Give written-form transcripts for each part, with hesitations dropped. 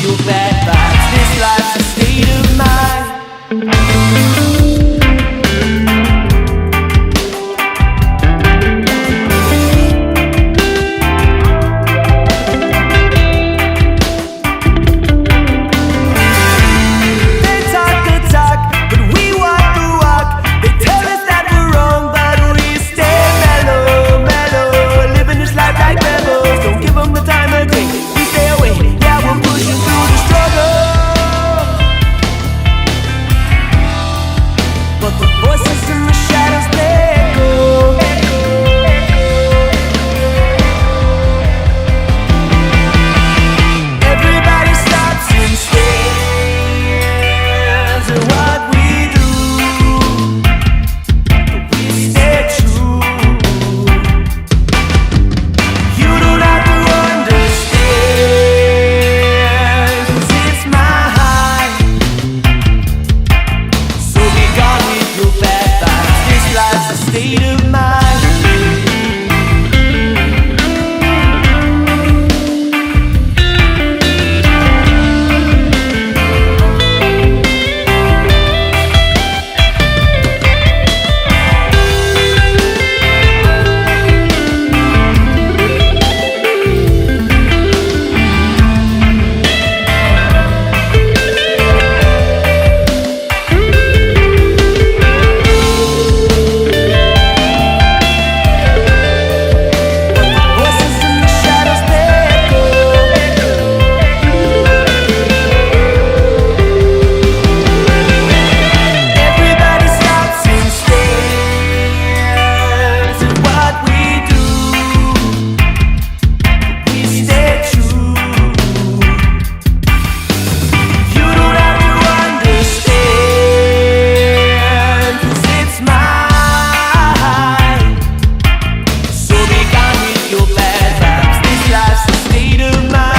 your bad vibes. This life's a state of mind. They talk the talk, but we walk the walk. They tell us that we're wrong, but we stay mellow, mellow. Living this life like rebels. Don't give them the time of day. We stay away, yeah, we're pushing through the struggle. But the voices in the shadows, they echo. Everybody stops and stares at what we do. But we stay true. You don't have to understand, 'cause it's my high. So be gone with your bad vibes. This life's a state of mind. Voices in the shadows, they echo. Everybody stops and stares at what we do. We stay true. You don't have to understand, 'cause it's mine. So be gone with your bad vibes. This life's a state of mind.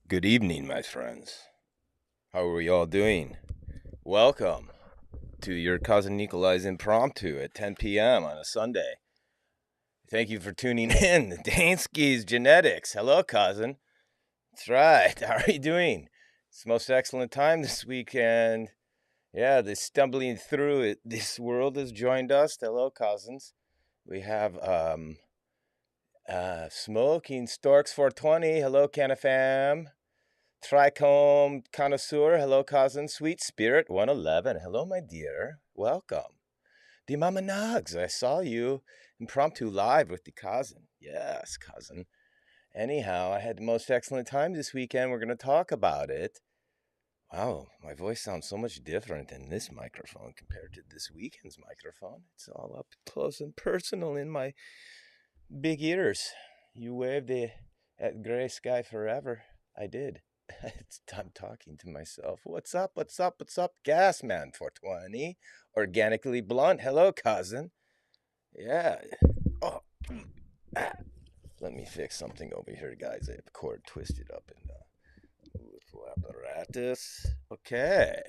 Good evening, my friends. How are we all doing? Welcome to your cousin Nikolai's Impromptu at 10 p.m. on a Sunday. Thank you for tuning in. The Dansky's Genetics. Hello, cousin. That's right. How are you doing? It's the most excellent time this weekend. Yeah, the stumbling through it. This world has joined us. Hello, cousins. We have Smoking Storks 420. Hello, Canafam. Trichome Connoisseur, hello cousin. Sweet Spirit 111, hello my dear, welcome. The Mama Nugs, I saw you impromptu live with the cousin. Yes, cousin. Anyhow, I had the most excellent time this weekend. We're going to talk about it. Wow, my voice sounds so much different in this microphone compared to this weekend's microphone. It's all up close and personal in my big ears. You waved at gray sky forever. I did. I'm talking to myself. What's up? What's up? What's up? Gasman 420. Organically blunt. Hello, cousin. Yeah. Oh. Let me fix something over here, guys. I have the cord twisted up in the apparatus. Okay.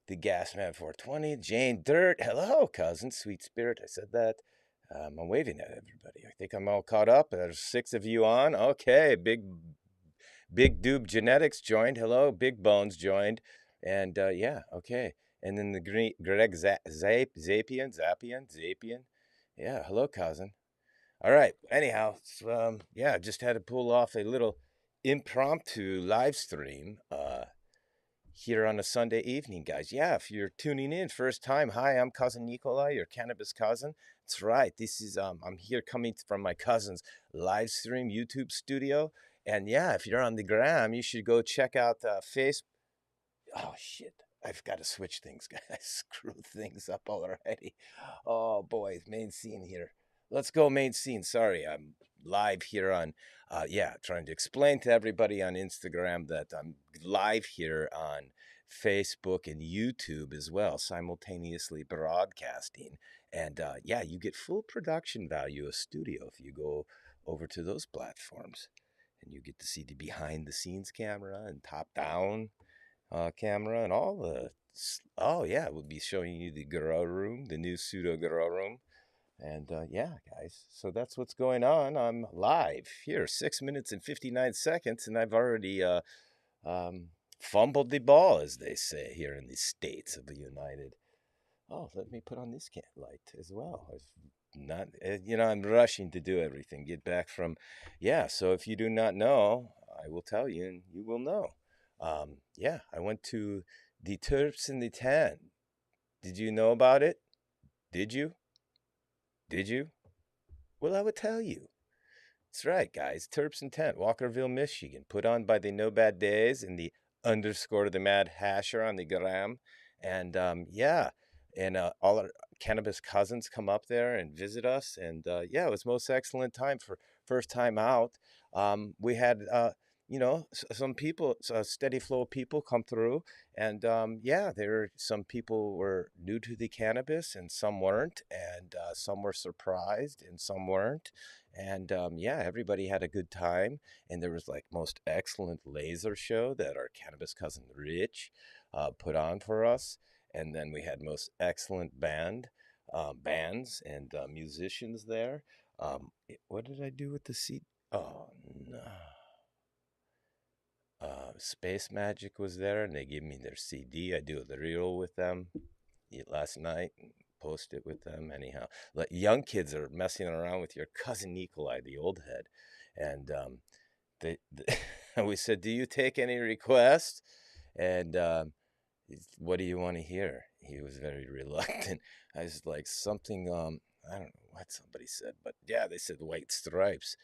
The Gasman 420. Jane Dirt. Hello, cousin. Sweet Spirit. I said that. I'm waving at everybody. I think I'm all caught up. There's 6 of you on. Okay. Big Doob Genetics joined. Hello. Big Bones joined. And yeah, okay. And then the Greg Zapian. Yeah, hello, cousin. All right. Anyhow, yeah, just had to pull off a little impromptu live stream here on a Sunday evening, guys. Yeah, if you're tuning in first time, hi, I'm cousin Nikolai, your cannabis cousin. That's right. This is I'm here coming from my cousin's live stream YouTube studio. And yeah, if you're on the gram, you should go check out Facebook. Oh shit, I've got to switch things, guys. Screw things up already. Oh boy, main scene here. Let's go main scene. Sorry, live here on, trying to explain to everybody on Instagram that I'm live here on Facebook and YouTube as well, simultaneously broadcasting. And you get full production value of studio if you go over to those platforms. And you get to see the behind the scenes camera and top down camera and all the. Oh, yeah, we'll be showing you the grow room, the new pseudo grow room. And guys, so that's what's going on. I'm live here, 6 minutes and 59 seconds, and I've already um, fumbled the ball, as they say here in the States of the United. Oh, let me put on this light as well. I've not, I'm rushing to do everything. Get back from, so if you do not know, I will tell you, and you will know. I went to the Terps in the Tan. Did you know about it? Did you? Did you? Well, I would tell you. That's right, guys. Terps and Tent, Walkerville, Michigan. Put on by the No Bad Days and the underscore the Mad Hasher on the gram. And and all our cannabis cousins come up there and visit us. And it was most excellent time for first time out. We had some people, a steady flow of people come through, and some people were new to the cannabis, and some weren't, and some were surprised, and some weren't, and everybody had a good time, and there was like most excellent laser show that our cannabis cousin Rich put on for us, and then we had most excellent bands and musicians there. What did I do with the seat? Oh no. Space Magic was there, and they gave me their CD. I do the reel with them last night and post it with them. Anyhow, young kids are messing around with your cousin Nikolai, the old head, and we said, "Do you take any requests?" And what do you want to hear? He was very reluctant. I was like, something. I don't know what somebody said, but yeah, they said White Stripes.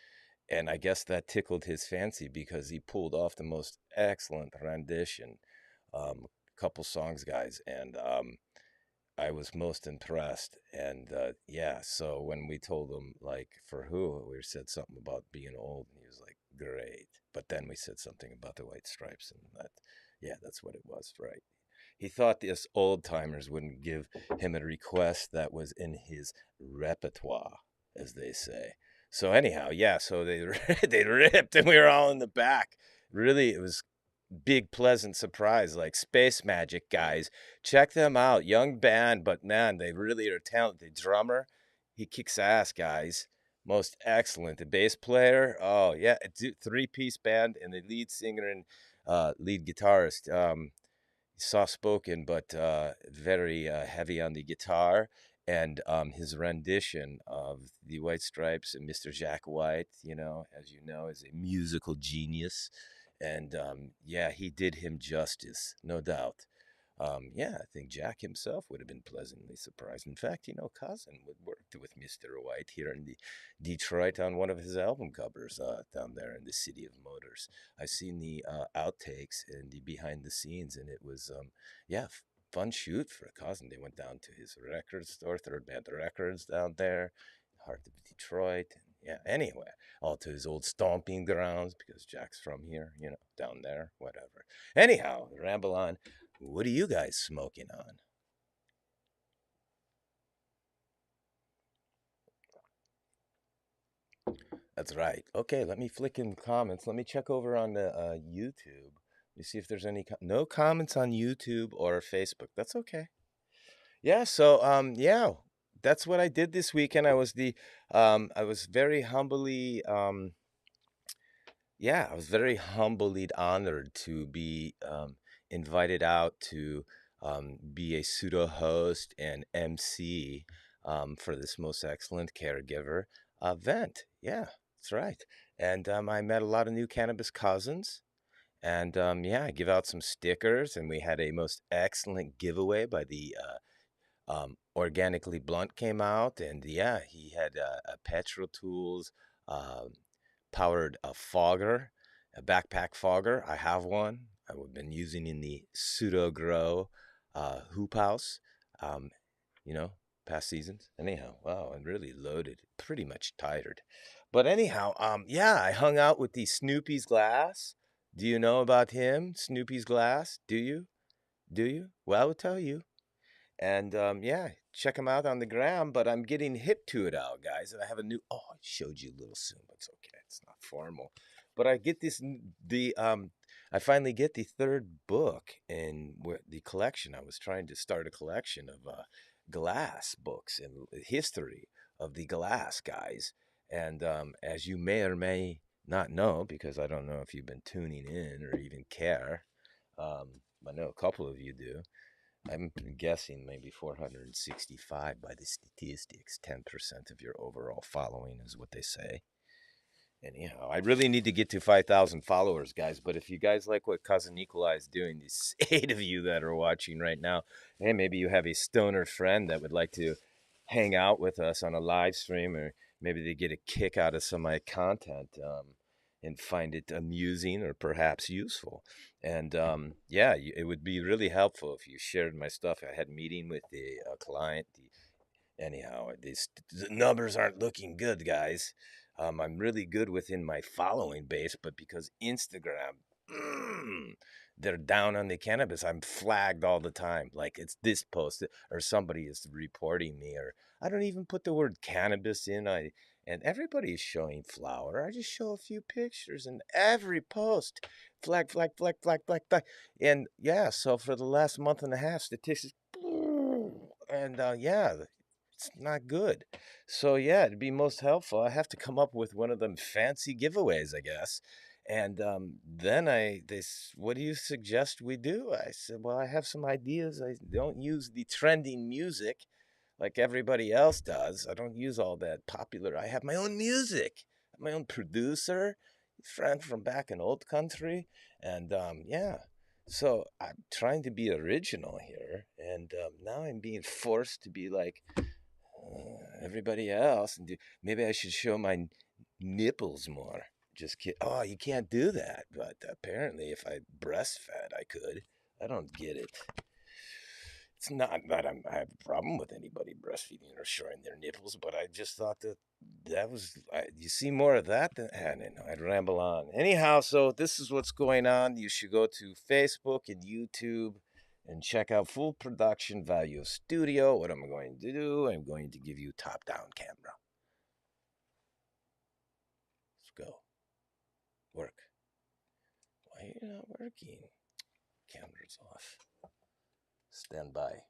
And I guess that tickled his fancy because he pulled off the most excellent rendition. Couple songs, guys, and I was most impressed. And so when we told him, like, for who, we said something about being old, and he was like, great. But then we said something about the White Stripes, and that's what it was, right? He thought the old timers wouldn't give him a request that was in his repertoire, as they say. So anyhow, so they they ripped, and we were all in the back. Really, it was big pleasant surprise. Like Space Magic guys, check them out. Young band, but man, they really are talented. The drummer, he kicks ass, guys. Most excellent. The bass player, oh yeah, three-piece band, and the lead singer and lead guitarist. Soft spoken, but very heavy on the guitar. And his rendition of the White Stripes and Mr. Jack White, as you know, is a musical genius. And he did him justice, no doubt. I think Jack himself would have been pleasantly surprised. In fact, Cousin worked with Mr. White here in Detroit on one of his album covers down there in the City of Motors. I've seen the outtakes and the behind the scenes, and it was, fun shoot for Cousin. They went down to his record store, Third Band Records down there, heart of Detroit. Anyway, all to his old stomping grounds because Jack's from here, down there, whatever. Anyhow, ramble on. What are you guys smoking on? That's right. Okay, let me flick in comments. Let me check over on the YouTube. Let me see if there's any no comments on YouTube or Facebook. That's okay. Yeah. So that's what I did this weekend. I was I was very humbly I was very humbly honored to be invited out to be a pseudo host and MC for this most excellent caregiver event. Yeah, that's right. And I met a lot of new cannabis cousins. And I give out some stickers, and we had a most excellent giveaway by the Organically Blunt came out, and he had a Petrol Tools powered fogger, a backpack fogger. I have one. I've been using in the Pseudo Grow hoop house, past seasons. Anyhow, wow, I'm really loaded, pretty much tired. But anyhow, yeah, I hung out with the Snoopy's Glass. Do you know about him, Snoopy's Glass? Do you? Do you? Well, I will tell you. And yeah, check him out on the gram. But I'm getting hip to it out, guys. And I have a new. Oh, I showed you a little soon, but it's okay. It's not formal. But I get I finally get the third book in the collection. I was trying to start a collection of glass books and history of the glass guys. And as you may or may not know, because I don't know if you've been tuning in or even care, I know a couple of you do. I'm guessing maybe 465 by the statistics. 10% of your overall following is what they say. Anyhow, I really need to get to 5,000 followers, guys. But if you guys like what Cousin Nikolai is doing, these 8 of you that are watching right now, hey, maybe you have a stoner friend that would like to hang out with us on a live stream, or maybe they get a kick out of some of my content and find it amusing or perhaps useful. And yeah, it would be really helpful if you shared my stuff. I had a meeting with the client. Anyhow, the numbers aren't looking good, guys. I'm really good within my following base, but because Instagram, they're down on the cannabis, I'm flagged all the time. Like it's this post or somebody is reporting me, or I don't even put the word cannabis in. And everybody is showing flower. I just show a few pictures, and every post, flag, flag, flag, flag, flag, flag. And yeah, so for the last month and a half, statistics, and yeah, it's not good. So yeah, it'd be most helpful. I have to come up with one of them fancy giveaways, I guess. And then what do you suggest we do? I said, well, I have some ideas. I don't use the trending music like everybody else does. I don't use all that popular. I have my own music, my own producer, friend from back in old country, and yeah. So I'm trying to be original here, and now I'm being forced to be like everybody else, and maybe I should show my nipples more. Just kid. Oh, you can't do that, but apparently, if I breastfed, I could. I don't get it. It's not that I have a problem with anybody breastfeeding or showing their nipples, but I just thought that was. You see more of that than I don't know. I'd ramble on. Anyhow, so this is what's going on. You should go to Facebook and YouTube and check out full production value of studio. What am I going to do? I'm going to give you top-down camera. Let's go. Work. Why are you not working? Camera's off. Stand by.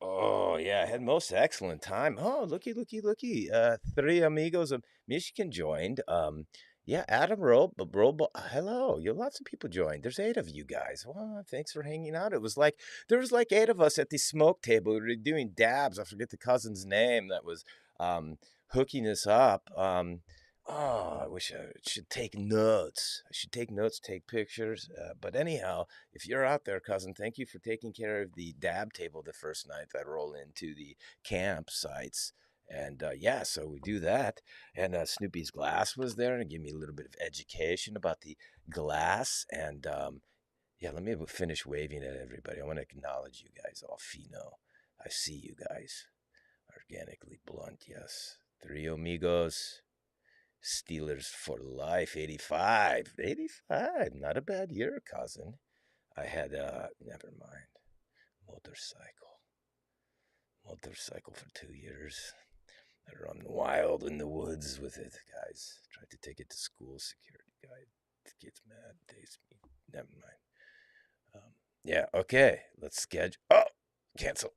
Oh, yeah, I had most excellent time. Oh, looky. 3 amigos of Michigan joined. Yeah, Adam hello. Lots of people joined. There's 8 of you guys. Well, thanks for hanging out. There was like 8 of us at the smoke table. We were doing dabs. I forget the cousin's name that was hooking us up. Oh, I wish I should take notes. Take pictures. But anyhow, if you're out there, cousin, thank you for taking care of the dab table the first night that I roll into the campsites. And yeah, so we do that. And Snoopy's Glass was there and gave me a little bit of education about the glass. And yeah, let me finish waving at everybody. I want to acknowledge you guys all. Fino. I see you guys. Organically blunt, yes. 3 amigos. Steelers for life, 85. 85, not a bad year, cousin. I had, never mind, motorcycle for 2 years. I run wild in the woods with it, guys. Tried to take it to school, security guy gets mad, takes me, never mind. Yeah, okay, let's schedule, cancel.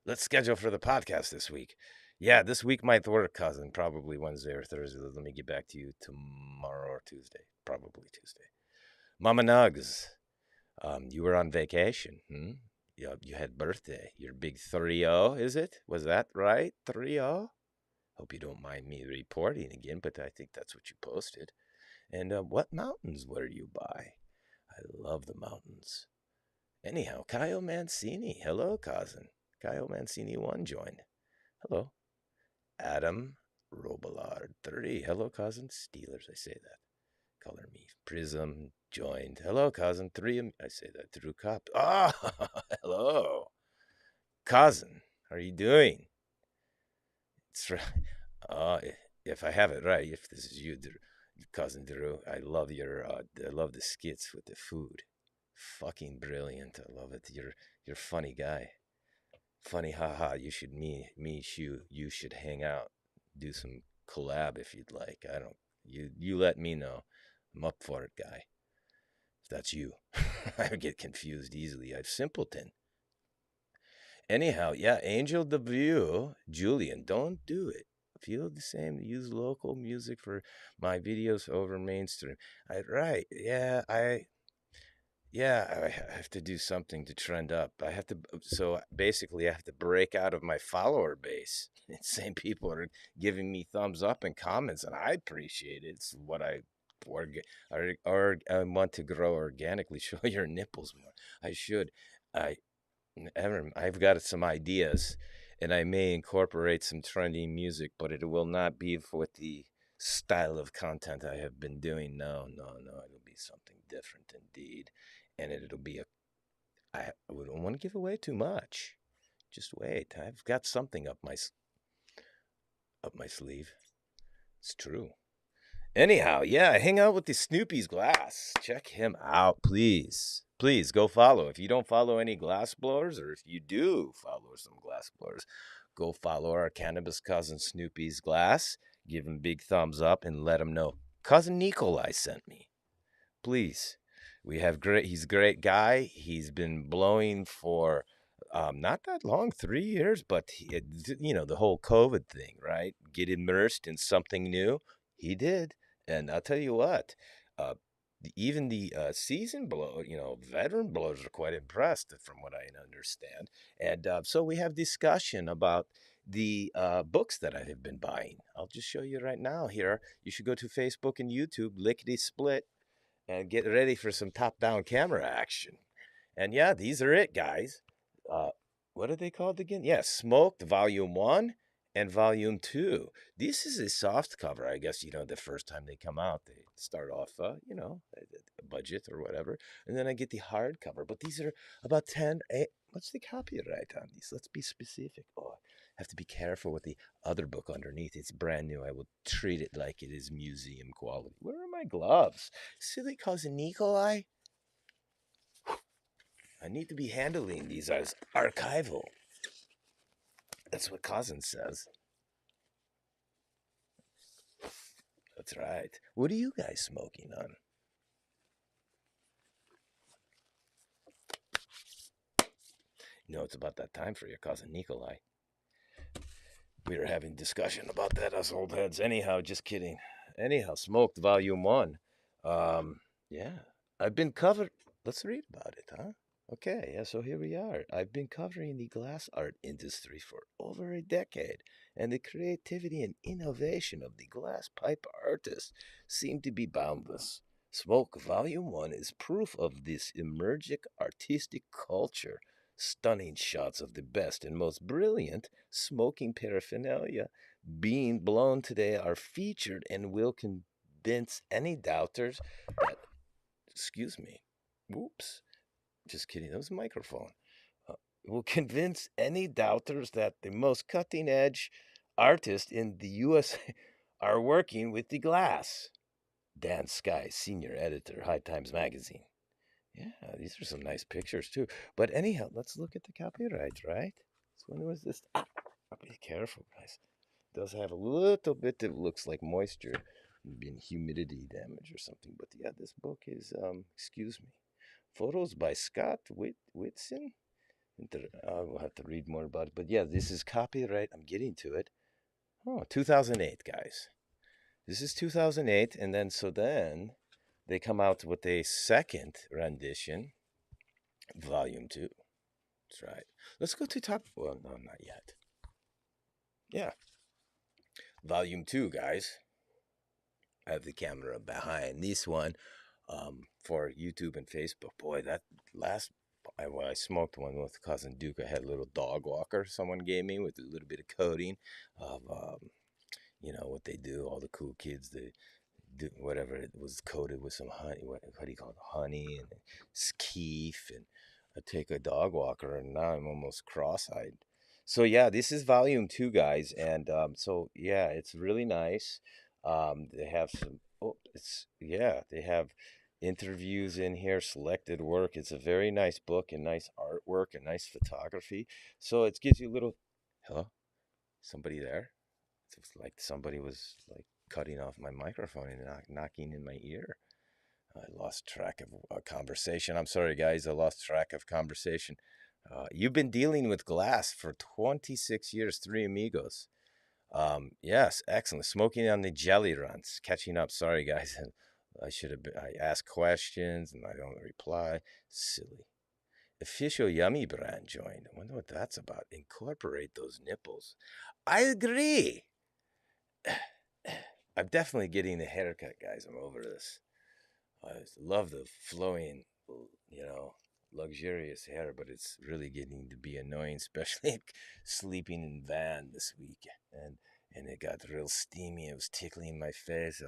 Let's schedule for the podcast this week. Yeah, this week might work, cousin. Probably Wednesday or Thursday. Let me get back to you tomorrow or Tuesday. Probably Tuesday. Mama Nugs, you were on vacation. You had birthday. Your big 3-0, is it? Was that right? 3-0? Hope you don't mind me reporting again, but I think that's what you posted. And what mountains were you by? I love the mountains. Anyhow, Kyle Mancini. Hello, cousin. Kyle Mancini 1 joined. Hello. Adam Robillard 3. Hello, cousin. Steelers, I say that. Color me. Prism joined. Hello, cousin. 3. I say that. Drew Cup. Ah, hello. Cousin, how are you doing? It's right. if I have it right, if this is you, cousin Drew, I love I love the skits with the food. Fucking brilliant. I love it. You're a funny guy. Funny, haha. You should hang out, do some collab if you'd like. I don't. You let me know. I'm up for it, guy. If that's you, I get confused easily. I'm simpleton. Anyhow, yeah, Angel Debut, Julian, don't do it. Feel the same. Use local music for my videos over mainstream. Right, yeah, I have to do something to trend up. I have to, so basically, I have to break out of my follower base. Same people are giving me thumbs up and comments, and I appreciate it. It's what I want to grow organically. Show your nipples more. I should. I I've got some ideas, and I may incorporate some trendy music, but it will not be with the style of content I have been doing. No, no, no. It'll be something different indeed, and it'll be a. I wouldn't want to give away too much. Just wait. I've got something up my sleeve. It's true. Anyhow, yeah, hang out with the Snoopy's Glass. Check him out, please. Please go follow. If you don't follow any glass blowers, or if you do follow some glass blowers, go follow our cannabis cousin Snoopy's Glass. Give him big thumbs up and let him know cousin Nikolai sent me. Please. He's a great guy. He's been blowing for not that long, 3 years, but the whole COVID thing, right? Get immersed in something new. He did. And I'll tell you what, uh, even the seasoned blow, veteran blowers are quite impressed from what I understand. And so we have discussion about the books that I have been buying. I'll just show you right now here. You should go to Facebook and YouTube, lickety split, and get ready for some top-down camera action. And yeah, these are it, guys. Uh, what are they called again? Yeah, Smoked Volume 1 and Volume 2. This is a soft cover. I guess, the first time they come out, they start off, a budget or whatever. And then I get the hardcover. But these are about 10. What's the copyright on these? Let's be specific. Oh, I have to be careful with the other book underneath. It's brand new. I will treat it like it is museum quality. Where are my gloves? Silly cousin Nikolai? I need to be handling these as archival. That's what cousin says. That's right. What are you guys smoking on? It's about that time for your cousin Nikolai. We were having discussion about that, us old heads. Anyhow, just kidding. Anyhow, Smoked Volume 1. Yeah. I've been covered. Let's read about it, huh? Okay, yeah, so here we are. I've been covering the glass art industry for over a decade, and the creativity and innovation of the glass pipe artists seem to be boundless. Smoke Volume 1 is proof of this emerging artistic culture. Stunning shots of the best and most brilliant smoking paraphernalia being blown today are featured and will convince any doubters that, excuse me, whoops, just kidding, that was a microphone. Will convince any doubters that the most cutting edge artists in the USA are working with the glass. Dan Sky, senior editor, High Times Magazine. Yeah, these are some nice pictures too. But anyhow, let's look at the copyright, right? So when was this? Be careful, guys. It does have a little bit that looks like moisture, being humidity damage or something. But yeah, this book is, excuse me, photos by Scott Whitson. We'll have to read more about it. But yeah, this is copyright. I'm getting to it. Oh, 2008, guys. This is 2008, and then they come out with a second rendition, Volume 2. That's right. Let's go to top. Well, no, not yet. Yeah. Volume 2, guys. I have the camera behind this one for YouTube and Facebook. Boy, that last. I smoked one with cousin Duke. I had a little dog walker someone gave me with a little bit of coating of, what they do. All the cool kids, they do whatever, it was coated with some honey. What do you call it? Honey and keef. And I take a dog walker, and now I'm almost cross-eyed. So yeah, this is volume 2, guys, and so yeah, it's really nice. They have some. Oh, they have interviews in here, selected work. It's a very nice book and nice artwork and nice photography. So it gives you a little. Hello, somebody there? It's like somebody was like cutting off my microphone and knocking in my ear. I lost track of a conversation. I'm sorry, guys. I lost track of conversation. You've been dealing with glass for 26 years, three amigos. Yes, excellent. Smoking on the jelly runs. Catching up. Sorry, guys. I should have. I ask questions and I don't reply. Silly. Official Yummy brand joined. I wonder what that's about. Incorporate those nipples. I agree. I'm definitely getting a haircut, guys. I'm over this. I love the flowing, you know, luxurious hair, but it's really getting to be annoying, especially sleeping in van this week. And it got real steamy. It was tickling my face.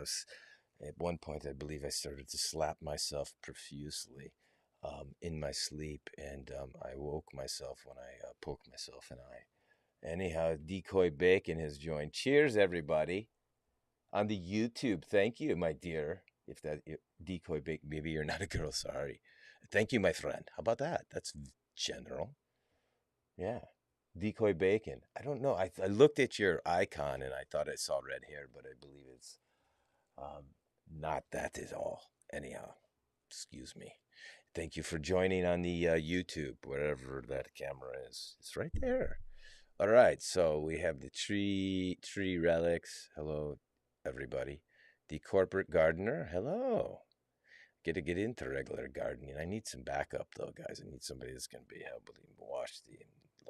At one point, I believe I started to slap myself profusely in my sleep, and I woke myself when I poked myself in the eye. Anyhow, Decoy Bacon has joined. Cheers, everybody on the YouTube. Thank you, my dear. If Decoy Bacon, maybe you're not a girl. Sorry. Thank you, my friend. How about that? That's general. Yeah. Decoy Bacon. I don't know. I looked at your icon and I thought I saw red hair, but I believe it's not that at all. Anyhow, excuse me. Thank you for joining on the YouTube, wherever that camera is. It's right there. All right, so we have the tree relics. Hello, everybody. The corporate gardener. Hello. Get into regular gardening. I need some backup though, guys. I need somebody that's gonna be helping wash the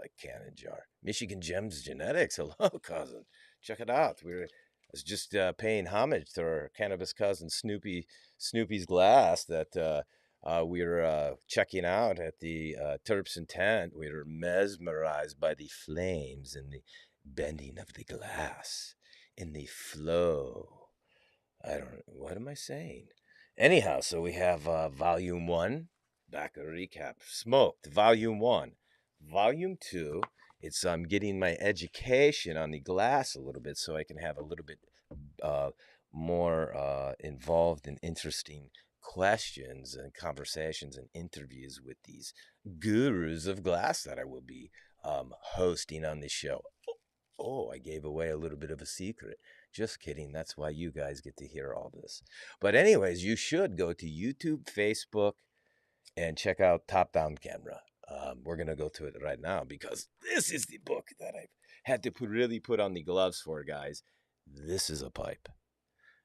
like cannon jar. Michigan Gems Genetics. Hello, cousin. Check it out. I was just paying homage to our cannabis cousin Snoopy's glass that we were checking out at the Terps and Tent. We were mesmerized by the flames and the bending of the glass in the flow. I don't know. What am I saying? Anyhow, so we have volume 1. Back a recap. Smoked, volume 1. Volume 2, it's getting my education on the glass a little bit so I can have a little bit more involved and interesting questions and conversations and interviews with these gurus of glass that I will be hosting on the show. Oh, I gave away a little bit of a secret. Just kidding. That's why you guys get to hear all this. But anyways, you should go to YouTube, Facebook, and check out Top Down Camera. We're going to go to it right now because this is the book that I've had to really put on the gloves for, guys. This is a pipe.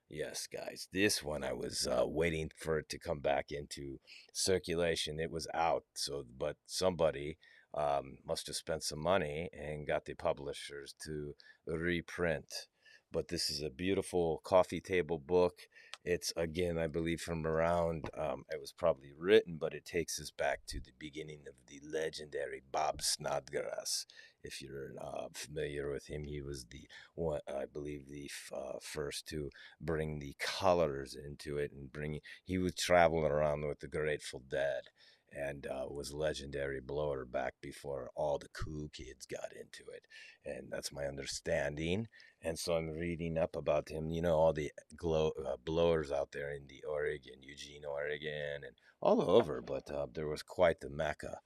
Yes, guys, this one I was waiting for it to come back into circulation. It was out, but somebody must have spent some money and got the publishers to reprint. But this is a beautiful coffee table book. It's, again, I believe from around, it was probably written, but it takes us back to the beginning of the legendary Bob Snodgrass. If you're familiar with him, he was the one, I believe, the first to bring the colors into it and he was traveling around with the Grateful Dead and was legendary blower back before all the cool kids got into it, and that's my understanding. And so I'm reading up about him, all the blowers out there in the Eugene, Oregon, and all over, but there was quite the mecca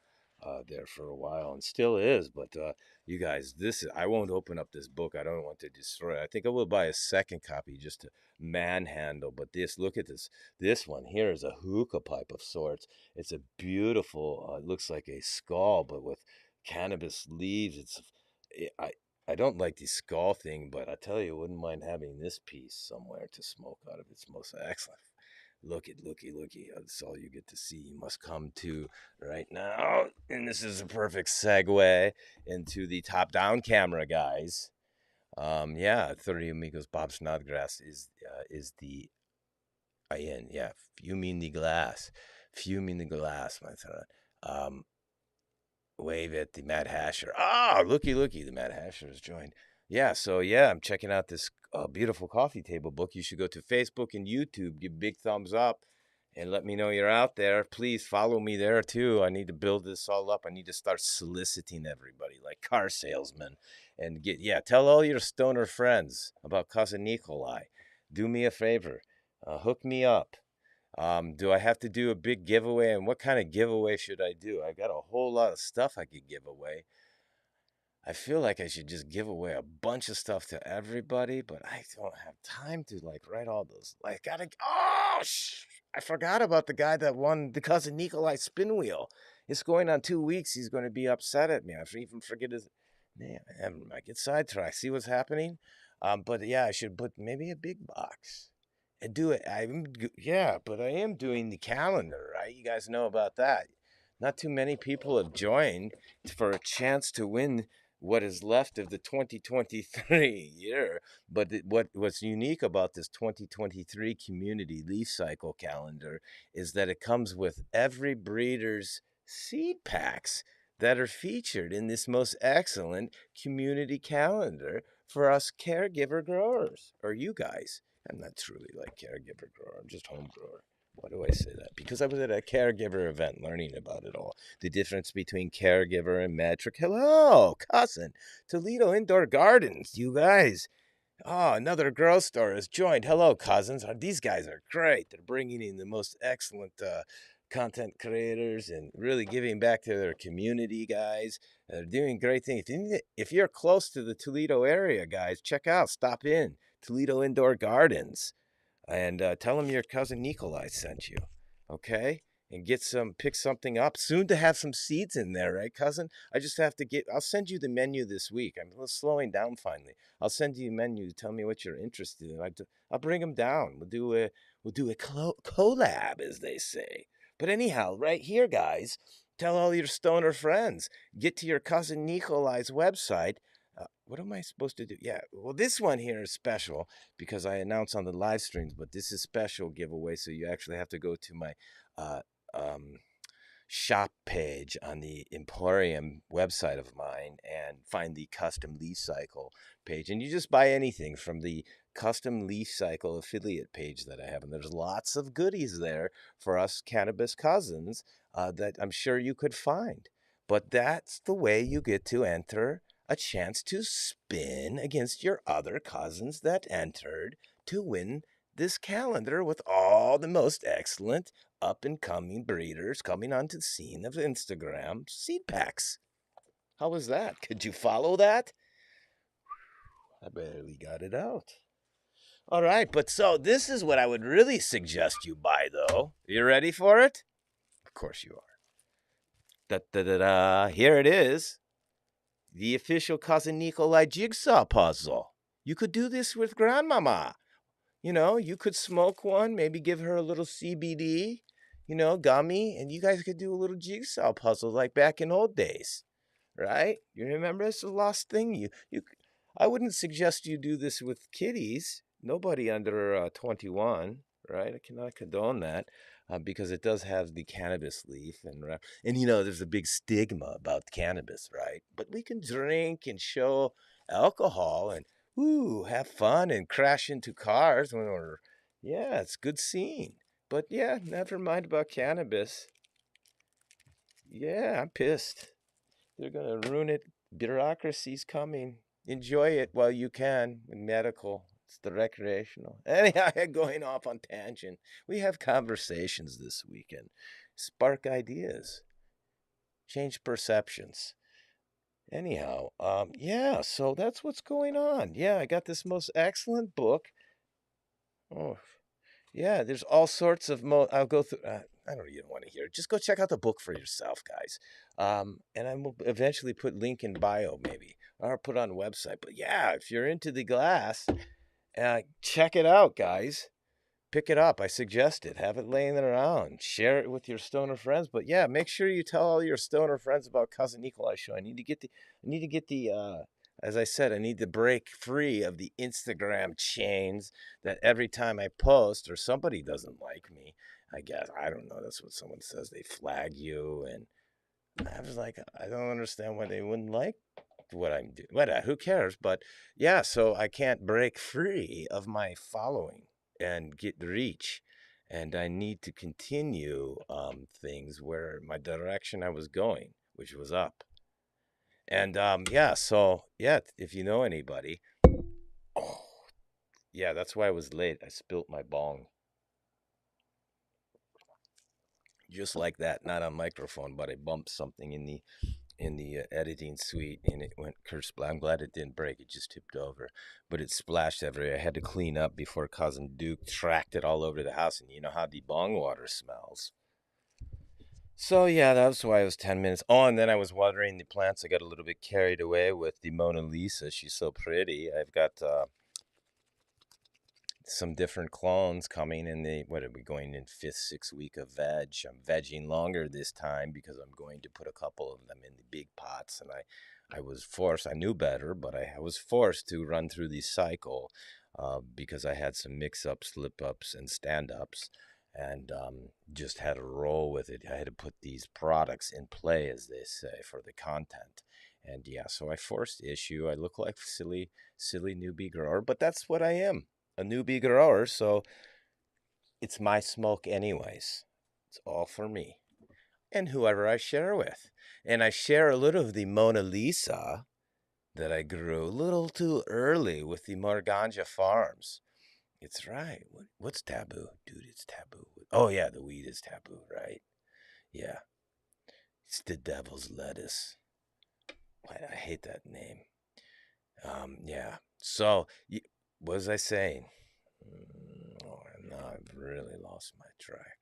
there for a while and still is. But you guys, I won't open up this book. I don't want to destroy it. I think I will buy a second copy just to manhandle. But look at this one here is a hookah pipe of sorts. It's a beautiful, it looks like a skull, but with cannabis leaves. I don't like the skull thing, but I tell you, I wouldn't mind having this piece somewhere to smoke out of. It's most excellent. Looky. That's all you get to see. You must come to right now. And this is a perfect segue into the top-down camera, guys. 30 Amigos Bob Snodgrass is the in. Yeah, fuming the glass, my friend. Wave at the Mad Hasher. Looky, the Mad Hasher has joined. Yeah, so I'm checking out this beautiful coffee table book. You should go to Facebook and YouTube, give big thumbs up, and let me know you're out there. Please follow me there too. I need to build this all up. I need to start soliciting everybody like car salesmen and tell all your stoner friends about Cousin Nikolai. Do me a favor. Hook me up. Do I have to do a big giveaway? And what kind of giveaway should I do? I got a whole lot of stuff I could give away. I feel like I should just give away a bunch of stuff to everybody, but I don't have time to like write all those. Like, I forgot about the guy that won the Cousin Nikolai spin wheel. It's going on 2 weeks. He's going to be upset at me. I even forget his name. I get sidetracked. See what's happening? But yeah, I should put maybe a big box and do it. But I am doing the calendar, right? You guys know about that. Not too many people have joined for a chance to win what is left of the 2023 year. But what's unique about this 2023 community leaf cycle calendar is that it comes with every breeder's seed packs that are featured in this most excellent community calendar for us caregiver growers, or you guys. I'm not truly like caregiver grower. I'm just home grower. Why do I say that? Because I was at a caregiver event learning about it all. The difference between caregiver and metric. Hello, cousin. Toledo Indoor Gardens, you guys. Oh, another girl store has joined. Hello, cousins. These guys are great. They're bringing in the most excellent content creators and really giving back to their community, guys. They're doing great things. If you're close to the Toledo area, guys, check out, stop in Toledo Indoor Gardens. And tell them your cousin Nikolai sent you, okay? And pick something up. Soon to have some seeds in there, right, cousin? I'll send you the menu this week. I'm a little slowing down finally. I'll send you a menu to tell me what you're interested in. I'll bring them down. We'll do a collab, as they say. But anyhow, right here, guys, tell all your stoner friends. Get to your cousin Nikolai's website. What am I supposed to do? Yeah, well, this one here is special because I announce on the live streams, but this is special giveaway, so you actually have to go to my shop page on the Emporium website of mine and find the Custom Leaf Cycle page. And you just buy anything from the Custom Leaf Cycle affiliate page that I have. And there's lots of goodies there for us cannabis cousins that I'm sure you could find. But that's the way you get to enter a chance to spin against your other cousins that entered to win this calendar with all the most excellent up-and-coming breeders coming onto the scene of Instagram seed packs. How was that? Could you follow that? I barely got it out. All right, but so this is what I would really suggest you buy, though. You ready for it? Of course you are. Da-da-da-da. Here it is. The official Cousin Nikolai jigsaw puzzle. You could do this with Grandmama. You know, you could smoke one, maybe give her a little CBD, gummy, and you guys could do a little jigsaw puzzle like back in old days, right? You remember it's a lost thing. I wouldn't suggest you do this with kiddies. Nobody under 21, right? I cannot condone that. Because it does have the cannabis leaf, and there's a big stigma about cannabis, right? But we can drink and show alcohol and have fun and crash into cars it's good scene. But yeah, never mind about cannabis. Yeah, I'm pissed. They're gonna ruin it. Bureaucracy's coming. Enjoy it while you can in medical. It's the recreational. Anyhow, going off on tangent. We have conversations this weekend. Spark ideas. Change perceptions. Anyhow, so that's what's going on. Yeah, I got this most excellent book. Oh, yeah, there's all sorts of I'll go through. I don't even want to hear it. Just go check out the book for yourself, guys. And I will eventually put link in bio, maybe, or put on the website. But yeah, if you're into the glass, check it out, guys. Pick it up. I suggest it. Have it laying around. Share it with your stoner friends. But yeah, make sure you tell all your stoner friends about Cousin Nikolai Show. I need to get the as I said, I need to break free of the Instagram chains that every time I post or somebody doesn't like me, I guess, I don't know, that's what someone says, they flag you. And I was like, I don't understand why they wouldn't like what I'm doing. Who cares? But yeah, so I can't break free of my following and get reach. and I need to continue things where my direction I was going, which was up. And yeah, so yeah, if you know anybody, oh yeah, that's why I was late. I spilt my bong just like that, not on microphone, but I bumped something in the editing suite, and it went curse. I'm glad it didn't break. It just tipped over, but it splashed everywhere. I had to clean up before cousin Duke tracked it all over the house, and you know how the bong water smells. So yeah, that's why it was 10 minutes. Oh, and then I was watering the plants. I got a little bit carried away with the Mona Lisa. She's so pretty. I've got some different clones coming in the, what are we going in, 5th, 6th week of veg. I'm vegging longer this time because I'm going to put a couple of them in the big pots. And I was forced, I knew better, but I was forced to run through the cycle because I had some mix-ups, slip-ups, and stand-ups. And just had to roll with it. I had to put these products in play, as they say, for the content. And yeah, so I forced issue. I look like silly newbie grower, but that's what I am, a newbie grower. So it's my smoke anyways. It's all for me and whoever I share with. And I share a little of the Mona Lisa that I grew a little too early with the Morganja Farms. It's right. What's taboo? Dude, it's taboo. Oh, yeah, the weed is taboo, right? Yeah. It's the devil's lettuce. I hate that name. Yeah. So, what was I saying? Oh, now I've really lost my track.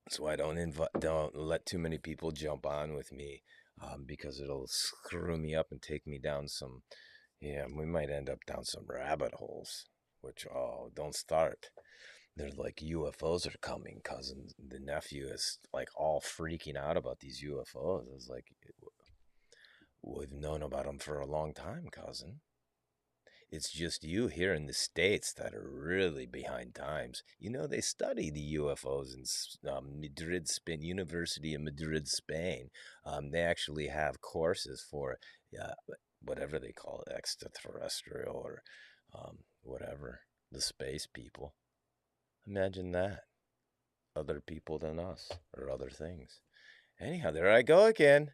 So I don't let too many people jump on with me, because it'll screw me up and take me down some. Yeah, we might end up down some rabbit holes. Which, oh, don't start. They're like UFOs are coming, cousin. The nephew is like all freaking out about these UFOs. It's like, we've known about them for a long time, cousin. It's just you here in the States that are really behind times. You know, they study the UFOs in Madrid, Spain, University of Madrid, Spain. They actually have courses for whatever they call it, extraterrestrial or whatever, the space people. Imagine that. Other people than us or other things. Anyhow, there I go again.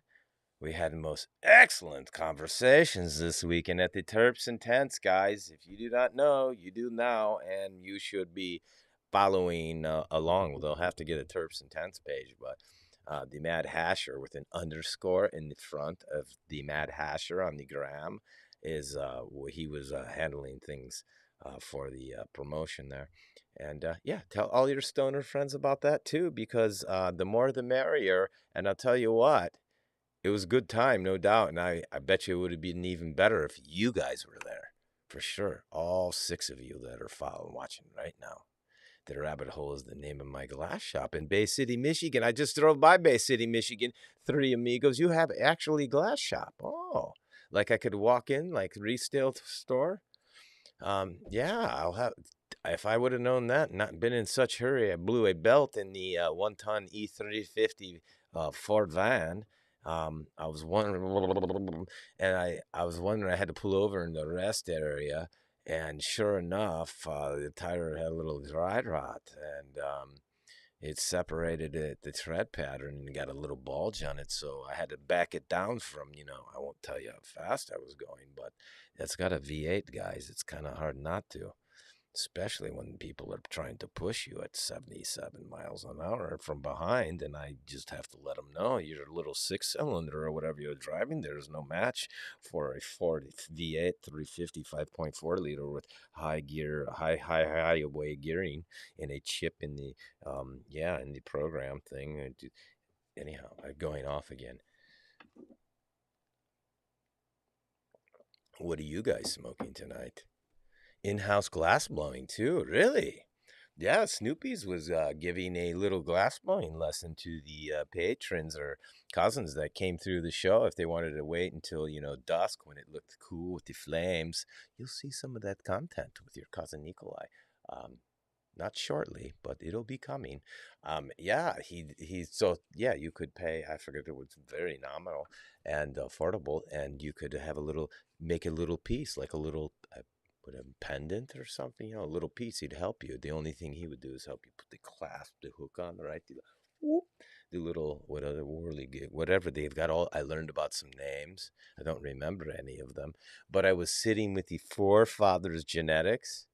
We had most excellent conversations this weekend at the Terps and Tents, guys. If you do not know, you do now, and you should be following along. Well, they'll have to get a Terps and Tents page, but the Mad Hasher with an underscore in the front of the Mad Hasher on the gram is he was handling things for the promotion there. And yeah, tell all your stoner friends about that too, because the more the merrier. And I'll tell you what, it was a good time, no doubt. And I bet you it would have been even better if you guys were there. For sure. All 6 of you that are following, watching right now. The Rabbit Hole is the name of my glass shop in Bay City, Michigan. I just drove by Bay City, Michigan. 3 amigos. You have actually glass shop. Oh, like I could walk in, like resale store. Yeah, I'll have. If I would have known that, not been in such hurry, I blew a belt in the 1-ton E350 Ford van. I was wondering, and I was wondering, I had to pull over in the rest area, and sure enough, the tire had a little dry rot, and it separated the tread pattern and got a little bulge on it. So I had to back it down from, I won't tell you how fast I was going, but it's got a V8, guys. It's kind of hard not to, especially when people are trying to push you at 77 miles an hour from behind. And I just have to let them know your little 6-cylinder or whatever you're driving, there's no match for a Ford V8 350 5.4 liter with high way gearing and a chip in the, in the program thing. Anyhow, going off again. What are you guys smoking tonight? In-house glass blowing too, really? Yeah, Snoopy's was giving a little glass blowing lesson to the patrons or cousins that came through the show. If they wanted to wait until, dusk when it looked cool with the flames, you'll see some of that content with your cousin Nikolai. Not shortly, but it'll be coming. Yeah, you could pay, I forget, it was very nominal and affordable, and you could make a little piece, like a little with a pendant or something, a little piece. He'd help you. The only thing he would do is help you put the clasp, the hook on, right? Whoop, the little what other whirly gig, whatever they've got. All I learned about some names. I don't remember any of them, but I was sitting with the forefathers genetics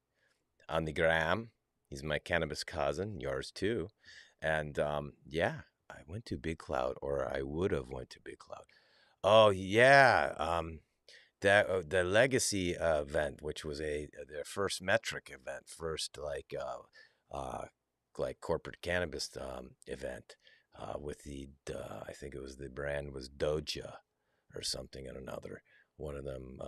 on the gram. He's my cannabis cousin, yours too, and yeah, I went to Big Cloud, or I would have went to Big Cloud. Oh yeah, that the Legacy event, which was their first metric event, first like corporate cannabis event with I think it was the brand was Doja or something and another one of them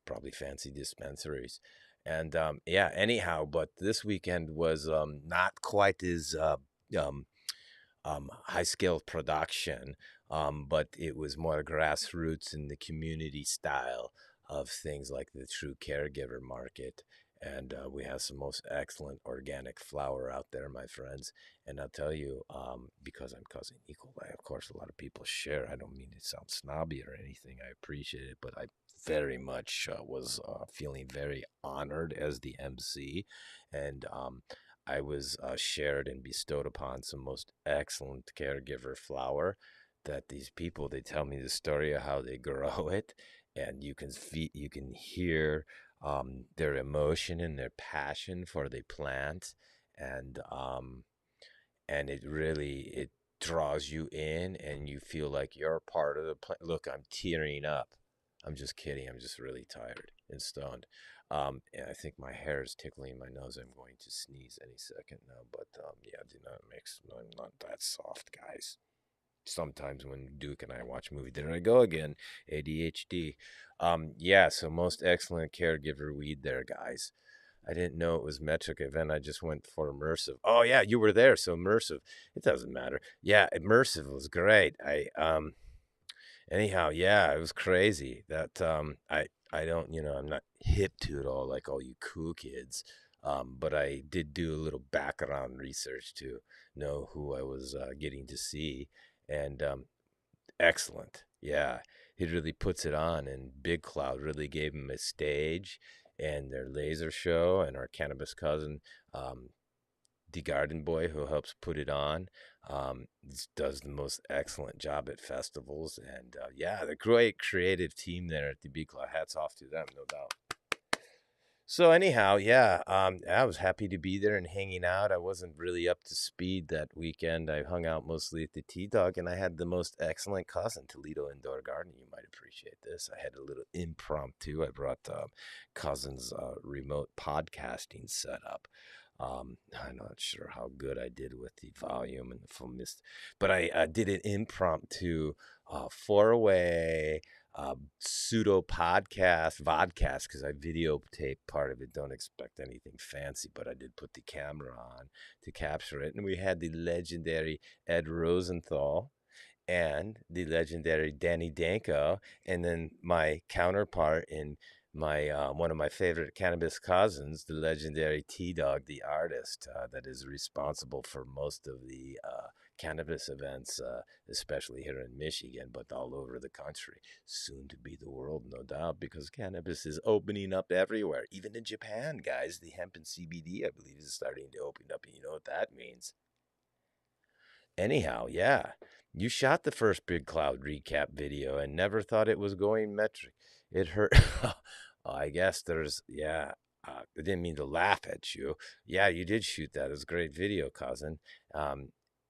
probably fancy dispensaries. And yeah, anyhow, but this weekend was not quite as um, high scale production, but it was more grassroots in the community style of things like the true caregiver market. And we have some most excellent organic flower out there, my friends. And I'll tell you, because I'm cousin equal, of course, a lot of people share. I don't mean to sound snobby or anything. I appreciate it, but I very much was feeling very honored as the MC. And I was shared and bestowed upon some most excellent caregiver flower that these people, they tell me the story of how they grow it, and you can hear their emotion and their passion for the plant, and it really it draws you in, and you feel like you're a part of the plant. Look, I'm tearing up. I'm just kidding. I'm just really tired and stoned. And I think my hair is tickling my nose. I'm going to sneeze any second now. But yeah, do not mix. No, I'm not that soft, guys. Sometimes when Duke and I watch movies, there I go again, ADHD. Yeah, so most excellent caregiver weed there, guys. I didn't know it was metric event. I just went for immersive. Oh yeah, you were there, so immersive. It doesn't matter. Yeah, immersive was great. Anyhow, yeah, it was crazy. That I don't, I'm not hip to it all like all you cool kids. But I did do a little background research to know who I was getting to see, and excellent. Yeah, he really puts it on, and Big Cloud really gave him a stage, and their laser show, and our cannabis cousin, the garden boy who helps put it on, does the most excellent job at festivals. And yeah, the great creative team there at the Big Cloud. Hats off to them, no doubt. So anyhow, yeah, I was happy to be there and hanging out. I wasn't really up to speed that weekend. I hung out mostly at the T-Dog, and I had the most excellent cousin, Toledo Indoor Garden. You might appreciate this. I had a little impromptu. I brought cousin's remote podcasting setup. I'm not sure how good I did with the volume and the full mist, but I did an impromptu four-way pseudo vodcast, because I videotape part of it. Don't expect anything fancy, but I did put the camera on to capture it. And we had the legendary Ed Rosenthal and the legendary Danny Danko, and then my counterpart in my one of my favorite cannabis cousins, the legendary T-Dog, the artist that is responsible for most of the cannabis events, especially here in Michigan, but all over the country, soon to be the world, no doubt, because cannabis is opening up everywhere, even in Japan, guys. The hemp and CBD, I believe, is starting to open up, and you know what that means. Anyhow, yeah, you shot the first Big Cloud recap video and never thought it was going metric. It hurt. I guess yeah. I didn't mean to laugh at you. Yeah, you did shoot that. It was a great video, cousin. Um,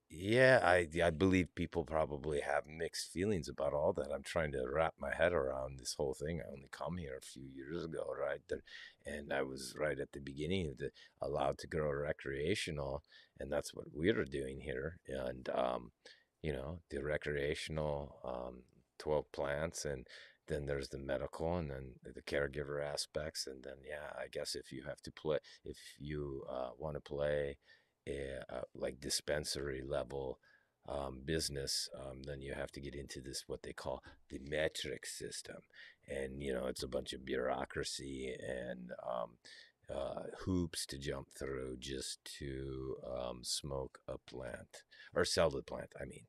yeah, I believe people probably have mixed feelings about all that. I'm trying to wrap my head around this whole thing. I only come here a few years ago, right? And I was right at the beginning of the allowed to grow recreational, and that's what we're doing here. And the recreational 12 plants, and then there's the medical, and then the caregiver aspects, and then yeah, I guess if you have to play, if you want to play like dispensary level business, then you have to get into this what they call the metric system, and it's a bunch of bureaucracy and hoops to jump through just to smoke a plant or sell the plant. I mean,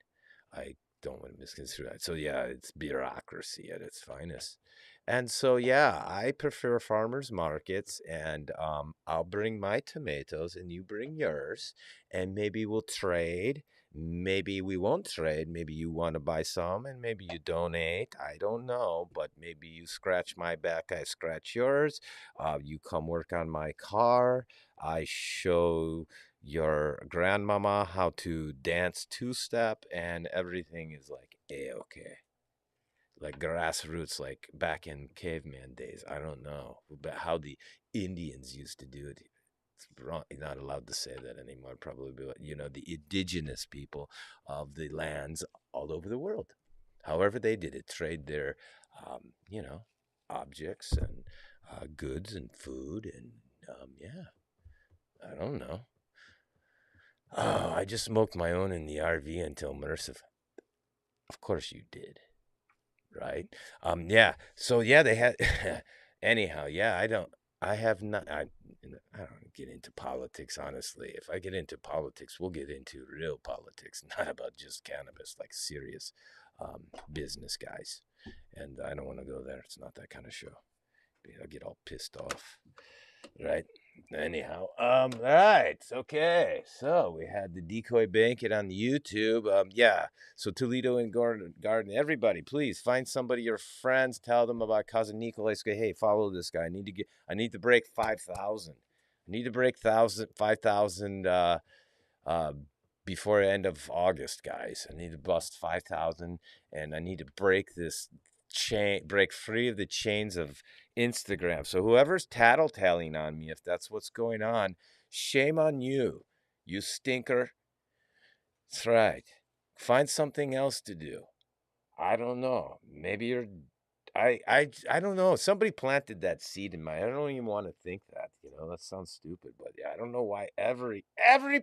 I don't want to misconstrue that. So yeah, it's bureaucracy at its finest. And so yeah, I prefer farmers markets, and I'll bring my tomatoes and you bring yours, and maybe we'll trade. Maybe we won't trade. Maybe you want to buy some and maybe you donate. I don't know, but maybe you scratch my back, I scratch yours. You come work on my car. I show your grandmama how to dance two-step, and everything is like a-okay. Like grassroots, like back in caveman days. I don't know about how the Indians used to do it. It's wrong. You're not allowed to say that anymore, probably, but the indigenous people of the lands all over the world. However they did it, trade their, objects and goods and food, and yeah, I don't know. Oh, I just smoked my own in the RV until merciful. Of course you did, right? Yeah. So yeah, they had. Anyhow, yeah. I have not. I don't get into politics, honestly. If I get into politics, we'll get into real politics, not about just cannabis, like serious business guys. And I don't want to go there. It's not that kind of show. I'll get all pissed off. Right. Anyhow, right. Okay. So we had the decoy banquet on the YouTube. Yeah. So Toledo and Garden, everybody, please find somebody, your friends, tell them about Cousin Nikolai. Say, hey, follow this guy. I need to break 5,000. I need to break 5,000 before the end of August, guys. I need to bust 5,000, and I need to break free of the chains of Instagram. So whoever's tattletaling on me, if that's what's going on, shame on you, you stinker. That's right. Find something else to do. I don't know. Maybe you're. I don't know. Somebody planted that seed in my. I don't even want to think that. That sounds stupid, but yeah, I don't know why every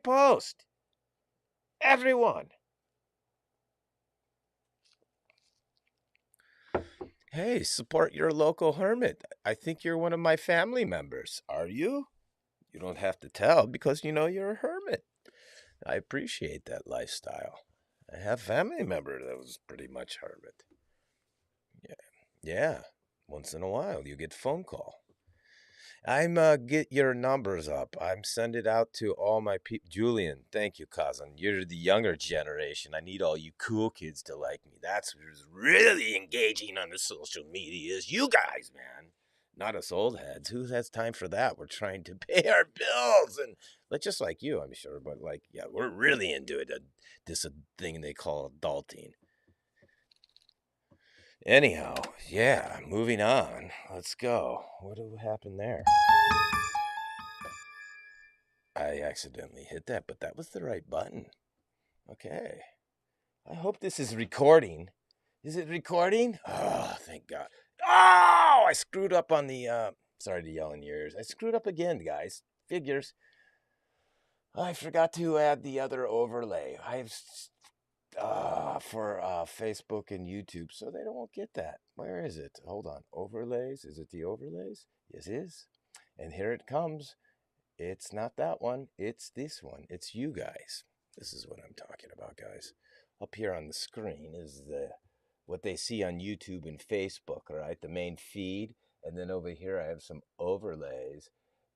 post, everyone. Hey, support your local hermit. I think you're one of my family members. Are you? You don't have to tell because you're a hermit. I appreciate that lifestyle. I have a family member that was pretty much hermit. Yeah. Yeah. Once in a while you get a phone call. I'm get your numbers up. I'm send it out to all my people. Julian, thank you, cousin. You're the younger generation. I need all you cool kids to like me. That's who's really engaging on the social media is you guys, man. Not us old heads. Who has time for that? We're trying to pay our bills and just like you, I'm sure. But yeah, we're really into it. This thing they call adulting. Anyhow, yeah, moving on. Let's go. What happened there? I accidentally hit that, but that was the right button. Okay. I hope this is recording. Is it recording? Oh, thank God. Oh, I screwed up on the, sorry to yell in your ears. I screwed up again, guys. Figures. I forgot to add the other overlay. I've, for Facebook and YouTube, so they don't get that. Where is it? Hold on. Overlays. Is it the overlays? Yes, it is. And here it comes. It's not that one. It's this one. It's you guys. This is what I'm talking about, guys. Up here on the screen is what they see on YouTube and Facebook, all right? The main feed. And then over here I have some overlays.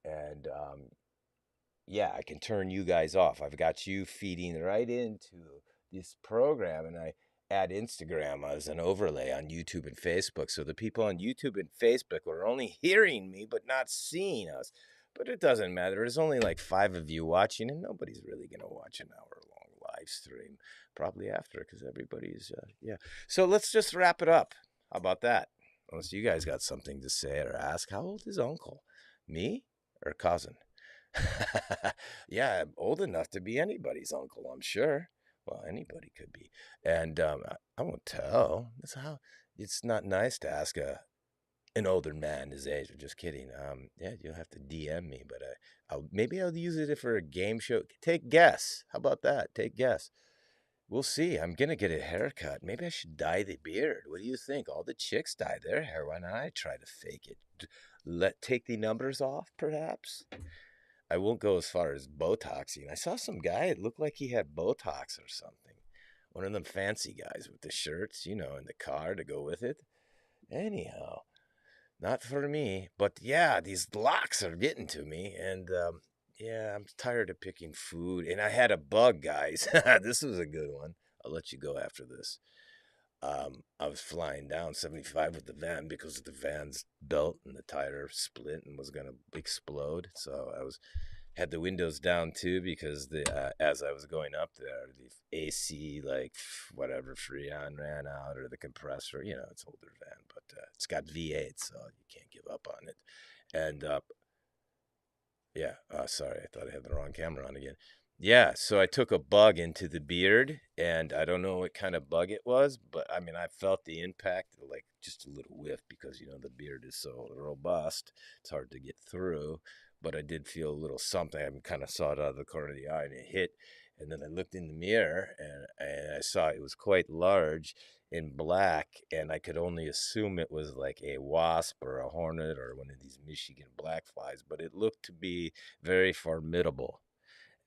And yeah, I can turn you guys off. I've got you feeding right into this program, and I add Instagram as an overlay on YouTube and Facebook. So the people on YouTube and Facebook are only hearing me but not seeing us. But it doesn't matter. There's only like 5 of you watching, and nobody's really going to watch an hour-long live stream. Probably after, because everybody's, yeah. So let's just wrap it up. How about that? Unless you guys got something to say or ask. How old is Uncle? Me or cousin? Yeah, I'm old enough to be anybody's uncle, I'm sure. Well, anybody could be. And I won't tell. That's how. It's not nice to ask an older man his age. I'm just kidding. Yeah, you'll have to DM me, but maybe I'll use it for a game show. Take guess. How about that? Take guess. We'll see. I'm gonna get a haircut. Maybe I should dye the beard. What do you think? All the chicks dye their hair. Why not I try to fake it? Take the numbers off, perhaps. I won't go as far as Botoxing. I saw some guy. It looked like he had Botox or something. One of them fancy guys with the shirts, in the car to go with it. Anyhow, not for me. But yeah, these locks are getting to me. And yeah, I'm tired of picking food. And I had a bug, guys. This was a good one. I'll let you go after this. I was flying down 75 with the van because the van's belt and the tire split and was going to explode. So I had the windows down too because as I was going up there, the AC whatever Freon ran out or the compressor. It's older van, but it's got V8, so you can't give up on it. And yeah, sorry, I thought I had the wrong camera on again. Yeah, so I took a bug into the beard, and I don't know what kind of bug it was, but I mean, I felt the impact, like just a little whiff, because the beard is so robust, it's hard to get through. But I did feel a little something. I kind of saw it out of the corner of the eye, and it hit. And then I looked in the mirror, and I saw it was quite large in black, and I could only assume it was like a wasp or a hornet or one of these Michigan black flies, but it looked to be very formidable.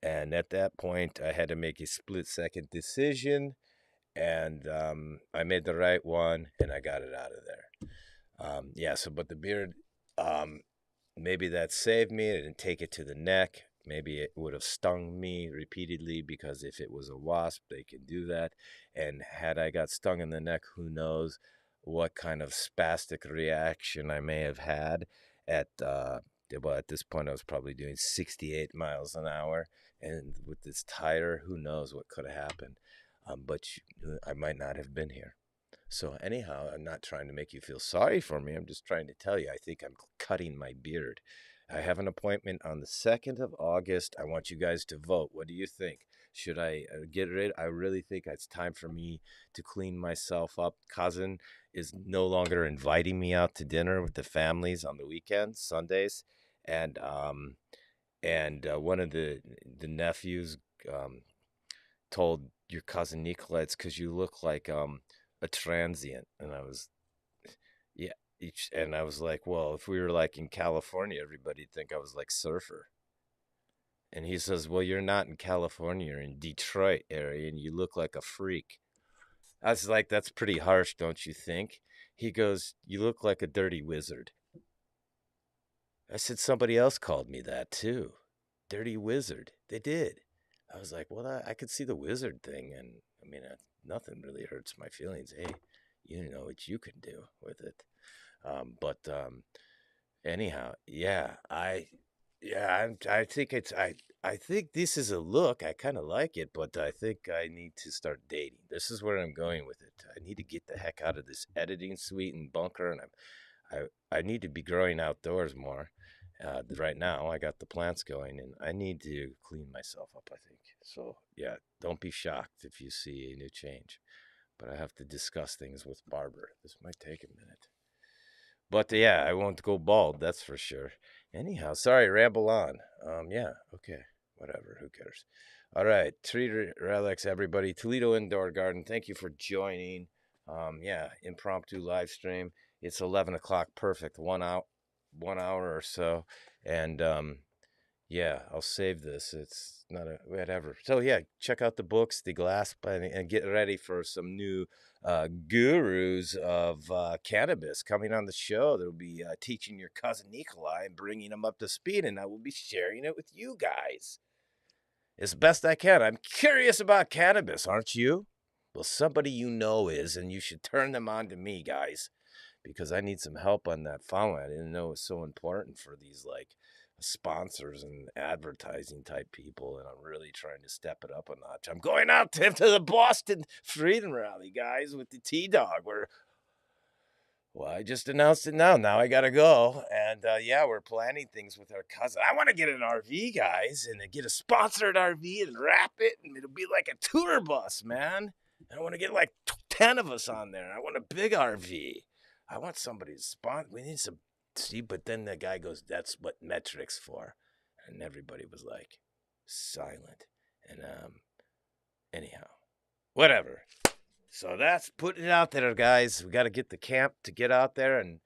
And at that point, I had to make a split-second decision, and I made the right one, and I got it out of there. Yeah, but the beard, maybe that saved me. I didn't take it to the neck. Maybe it would have stung me repeatedly because if it was a wasp, they can do that. And had I got stung in the neck, who knows what kind of spastic reaction I may have had at this point, I was probably doing 68 miles an hour. And with this tire, who knows what could have happened. But I might not have been here. So anyhow, I'm not trying to make you feel sorry for me. I'm just trying to tell you, I think I'm cutting my beard. I have an appointment on the 2nd of August. I want you guys to vote. What do you think? Should I get rid? I really think it's time for me to clean myself up. Cousin is no longer inviting me out to dinner with the families on the weekends, Sundays. And one of the nephews told your cousin Nicola, it's because you look like a transient. And I was, yeah, and I was like, well, if we were like in California, everybody'd think I was like Surfer. And he says, well, you're not in California, you're in Detroit area, and you look like a freak. I was like, that's pretty harsh, don't you think? He goes, you look like a dirty wizard. I said, somebody else called me that too. Dirty wizard. They did. I was like, well, I could see the wizard thing. And I mean, nothing really hurts my feelings. Hey, you know what you can do with it. Anyhow, yeah, I think I think this is a look. I kind of like it, but I think I need to start dating. This is where I'm going with it. I need to get the heck out of this editing suite and bunker, and I need to be growing outdoors more. Right now, I got the plants going, and I need to clean myself up, I think. So, yeah, don't be shocked if you see a new change. But I have to discuss things with Barbara. This might take a minute. But, yeah, I won't go bald, that's for sure. Anyhow, sorry, ramble on. Yeah, okay, whatever, who cares? All right, tree relics, everybody. Toledo Indoor Garden, thank you for joining. Yeah, impromptu live stream. It's 11 o'clock, perfect, 1 hour or so. And yeah, I'll save this. It's not a whatever. So yeah, check out the books, the glass, and get ready for some new gurus of cannabis coming on the show. They'll be teaching your cousin Nikolai and bringing him up to speed, and I will be sharing it with you guys as best I can. I'm curious about cannabis, aren't you? Well, somebody you know is, and you should turn them on to me, guys, because I need some help on that following. I didn't know it was so important for these like sponsors and advertising type people, and I'm really trying to step it up a notch. I'm going out to the Boston Freedom Rally, guys, with the T-Dog. Well, I just announced it now. Now I got to go. And yeah, we're planning things with our cousin. I want to get an RV, guys, and get a sponsored RV and wrap it, and it'll be like a tour bus, man. I want to get like 10 of us on there. I want a big RV. I want somebody to sponsor. We need some. See, but then the guy goes, that's what metrics for. And everybody was like silent. And anyhow, whatever. So that's putting it out there, guys. We got to get the camp to get out there, and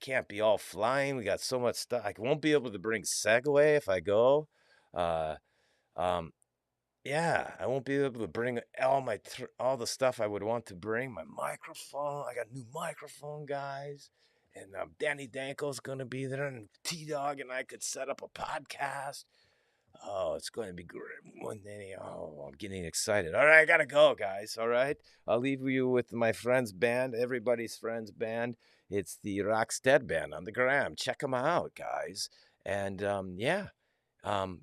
can't be all flying. We got so much stuff. I won't be able to bring Segway if I go. yeah, I won't be able to bring all the stuff I would want to bring. My microphone, I got a new microphone, guys, and Danny Danko's gonna be there, and T Dog and I could set up a podcast. Oh, it's going to be great one day. Oh, I'm getting excited. All right, I gotta go, guys. All right, I'll leave you with my friend's band, everybody's friend's band. It's the Rockstead Band on the gram. Check them out, guys. And yeah.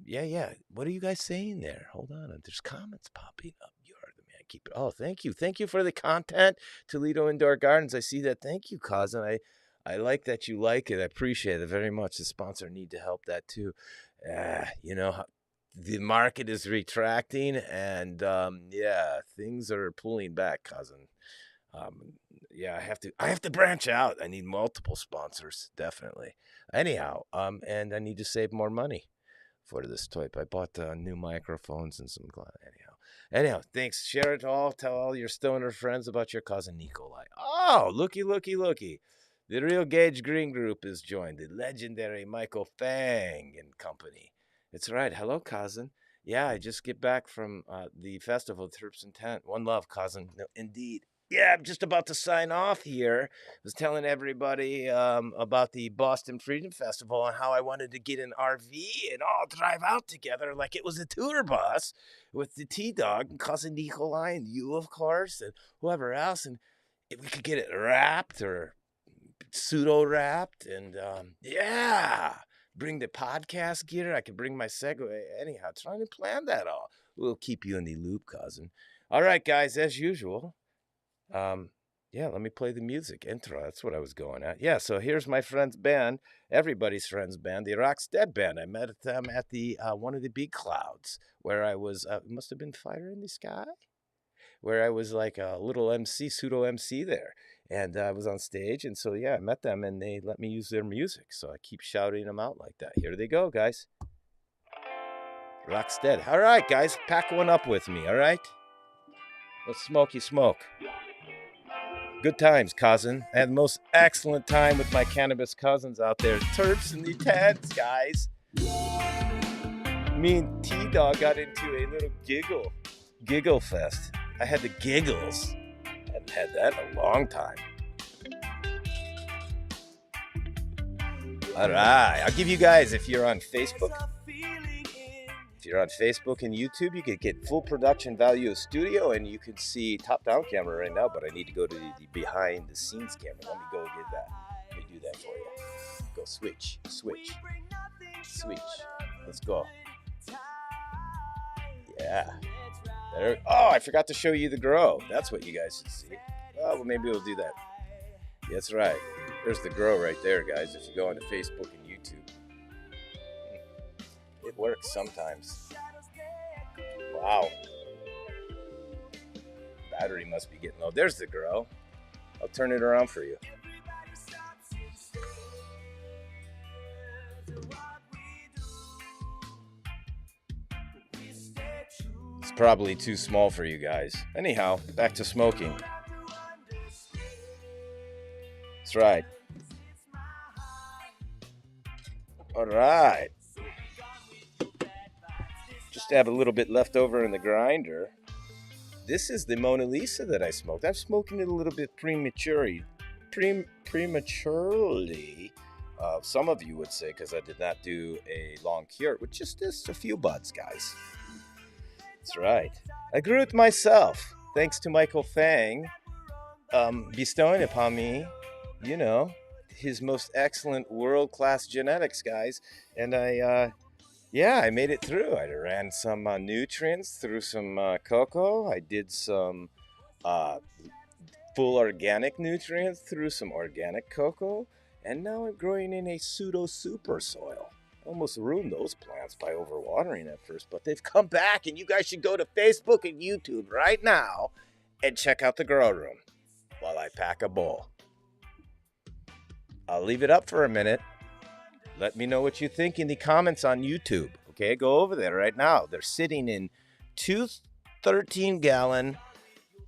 Yeah. What are you guys saying there? Hold on. There's comments popping up. You are the man. Keep it. Oh, thank you. Thank you for the content. Toledo Indoor Gardens. I see that. Thank you, cousin. I like that you like it. I appreciate it very much. The sponsor need to help that too. The market is retracting, and yeah, things are pulling back, cousin. Yeah, I have to branch out. I need multiple sponsors, definitely. Anyhow, and I need to save more money for this type. I bought new microphones and some anyhow, thanks. Share it all. Tell all your stoner friends about your cousin Nikolai. Oh, looky. The Real Gage Green Group is joined. The legendary Michael Fang and company. It's right. Hello, cousin. Yeah, I just get back from the festival, Trips and Tent. One love, cousin. No, indeed. Yeah, I'm just about to sign off here. I was telling everybody about the Boston Freedom Festival and how I wanted to get an RV and all drive out together like it was a tour bus with the T-Dog and cousin Nikolai and you, of course, and whoever else. And if we could get it wrapped or pseudo-wrapped and, yeah, bring the podcast gear. I could bring my Segway. Anyhow, trying to plan that all. We'll keep you in the loop, cousin. All right, guys, as usual. Yeah, let me play the music intro. That's what I was going at. Yeah, so here's my friend's band, everybody's friend's band, the Rockstead Band. I met them at the one of the big clouds where I was. It must have been Fire in the Sky, where I was like a little MC, pseudo MC there, and I was on stage. And so yeah, I met them, and they let me use their music. So I keep shouting them out like that. Here they go, guys. Rockstead. All right, guys, pack one up with me. All right, let's smoke. Good times, cousin. I had the most excellent time with my cannabis cousins out there. Terps and the tents, guys. Me and T-Dog got into a little giggle fest. I had the giggles. I hadn't had that in a long time. All right. I'll give you guys, if you're on Facebook and YouTube, you can get full production value of studio, and you can see top-down camera right now, but I need to go to the behind-the-scenes camera. Let me go get that. Let me do that for you. Go switch. Let's go. Yeah. There. Oh, I forgot to show you the grow. That's what you guys should see. Oh, well, maybe we'll do that. That's right. There's the grow right there, guys, if you go onto Facebook and YouTube. It works sometimes. Wow. Battery must be getting low. There's the grow. I'll turn it around for you. It's probably too small for you guys. Anyhow, back to smoking. That's right. All right. Just have a little bit left over in the grinder. This is the Mona Lisa that I smoked. I'm smoking it a little bit prematurely. Some of you would say, because I did not do a long cure, with just a few buds, guys. That's right. I grew it myself, thanks to Michael Fang bestowing upon me, his most excellent world-class genetics, guys. And I made it through. I ran some nutrients through some cocoa. I did some full organic nutrients through some organic cocoa. And now I'm growing in a pseudo-super soil. I almost ruined those plants by overwatering at first, but they've come back, and you guys should go to Facebook and YouTube right now and check out the grow room while I pack a bowl. I'll leave it up for a minute. Let me know what you think in the comments on YouTube. Okay, go over there right now. They're sitting in two 13-gallon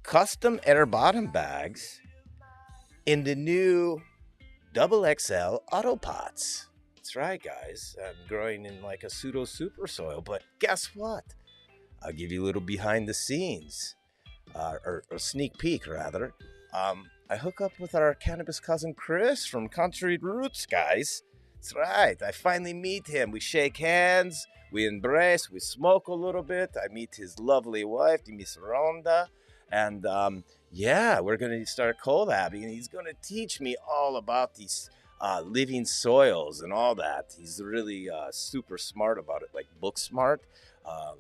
custom air bottom bags in the new XXL auto pots. That's right, guys. I'm growing in like a pseudo super soil, but guess what? I'll give you a little behind the scenes, or sneak peek rather. I hook up with our cannabis cousin Chris from Country Roots, guys. That's right. I finally meet him. We shake hands, we embrace, we smoke a little bit. I meet his lovely wife, Miss Rhonda, and yeah, we're gonna start collabing, and he's gonna teach me all about these living soils and all that. He's really super smart about it, like book smart,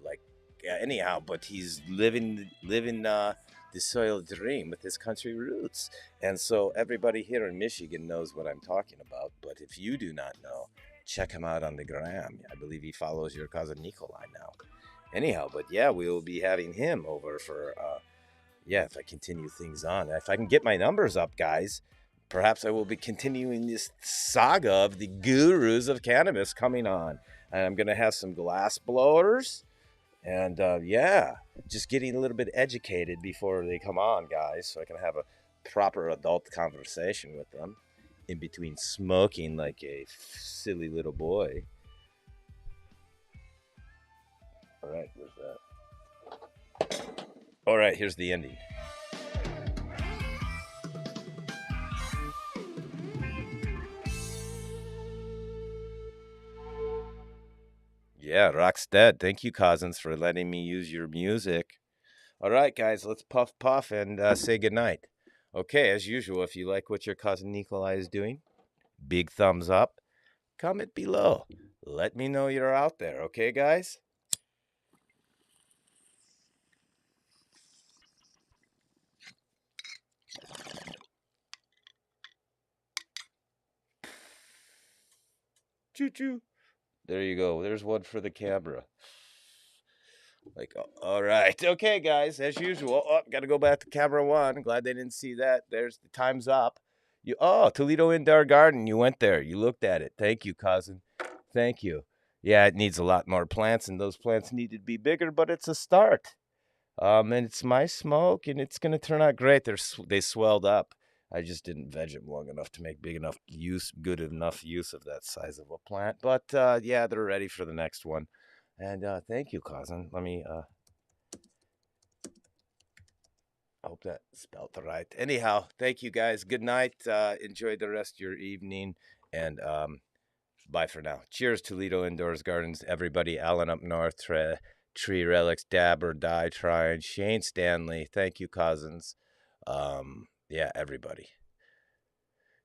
like yeah, anyhow. But he's living the soil dream with his country roots, and so everybody here in Michigan knows what I'm talking about. But if you do not know, check him out on the gram. I believe he follows your cousin Nikolai now. Anyhow, but yeah, we will be having him over for yeah, if I continue things on. If I can get my numbers up, guys, perhaps I will be continuing this saga of the gurus of cannabis coming on. And I'm going to have some glass blowers. And yeah, just getting a little bit educated before they come on, guys, so I can have a proper adult conversation with them in between smoking like a silly little boy. All right, where's that? All right, here's the ending. Yeah, Rockstead. Thank you, Cousins, for letting me use your music. All right, guys, let's puff puff and say goodnight. Okay, as usual, if you like what your cousin Nikolai is doing, big thumbs up. Comment below. Let me know you're out there, okay, guys? Choo choo. There you go. There's one for the camera. Like, all right. Okay, guys, as usual. Oh, got to go back to camera one. Glad they didn't see that. There's the time's up. Toledo Indoor Garden. You went there. You looked at it. Thank you, cousin. Thank you. Yeah, it needs a lot more plants, and those plants need to be bigger, but it's a start. And it's my smoke, and it's gonna turn out great. They swelled up. I just didn't veg them long enough to make good enough use of that size of a plant. But yeah, they're ready for the next one. And thank you, cousin. Let me hope that spelled right. Anyhow, thank you guys. Good night. Enjoy the rest of your evening, and bye for now. Cheers, Toledo Indoors Gardens, everybody. Alan up north, Tree Relics, Dab or Die Trying, Shane Stanley. Thank you, cousins. Yeah, everybody.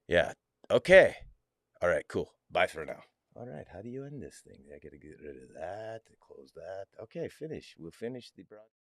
Yeah. Okay. All right, cool. Bye for now. All right, how do you end this thing? I gotta get rid of that, close that. Okay, finish. We'll finish the broadcast.